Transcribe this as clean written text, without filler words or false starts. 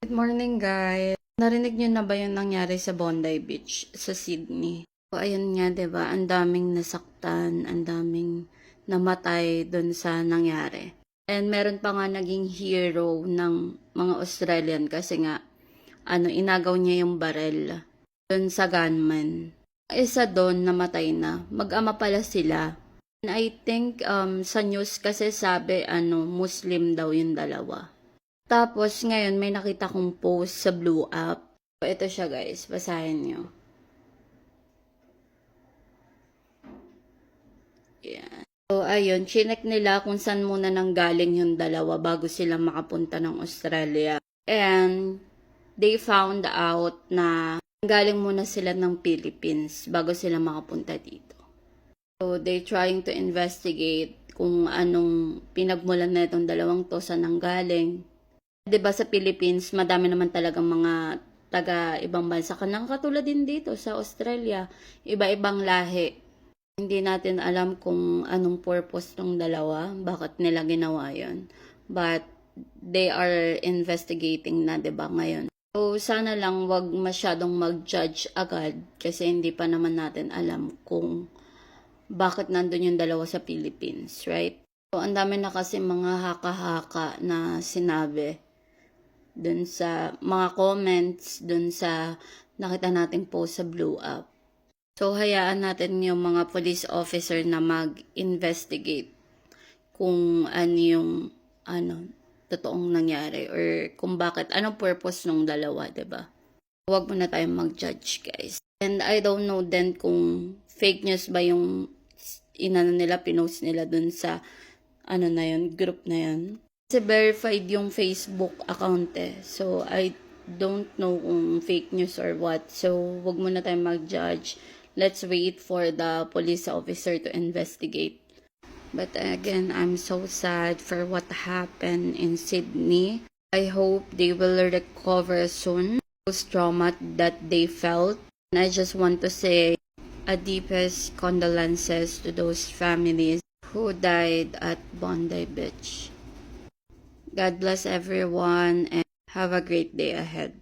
Good morning, guys. Narinig niyo na ba yung nangyari sa Bondi Beach sa Sydney? So, ayun nga, 'di ba? Ang daming nasaktan, ang daming namatay doon sa nangyari. And meron pa nga naging hero ng mga Australian kasi nga inagaw niya yung barel doon sa gunman. Isa doon namatay na. Mag-ama pala sila. And I think sa news kasi sabi Muslim daw yung dalawa. Tapos, ngayon, may nakita kong post sa Blue App. So, ito siya, guys. Basahin nyo. Yan. So, ayun. Chinek nila kung saan muna nanggaling yung dalawa bago sila makapunta ng Australia. And, they found out na galing muna sila ng Philippines bago sila makapunta dito. So, they trying to investigate kung anong pinagmulan na itong dalawang to, saan nanggaling. 'Di ba sa Philippines, madami naman talagang mga taga ibang bansa katulad din dito sa Australia, iba-ibang lahi. Hindi natin alam kung anong purpose ng dalawa, bakit nila ginawa 'yon. But they are investigating na, 'di ba, ngayon. So sana lang wag masyadong mag-judge agad kasi hindi pa naman natin alam kung bakit nandun yung dalawa sa Philippines, right? So ang dami na kasi mga haka-haka na sinabi dun sa mga comments, dun sa nakita nating post sa Blue App. So, hayaan natin yung mga police officer na mag-investigate kung yung totoong nangyari or kung bakit, anong purpose ng dalawa, 'di ba? Huwag muna tayong mag-judge, guys. And I don't know then kung fake news ba yung pinost nila dun sa group na yun. Kasi verified yung Facebook account eh. So, I don't know kung fake news or what. So, wag muna tayong mag-judge. Let's wait for the police officer to investigate. But again, I'm so sad for what happened in Sydney. I hope they will recover soon. Those trauma that they felt. And I just want to say a deepest condolences to those families who died at Bondi Beach. God bless everyone and have a great day ahead.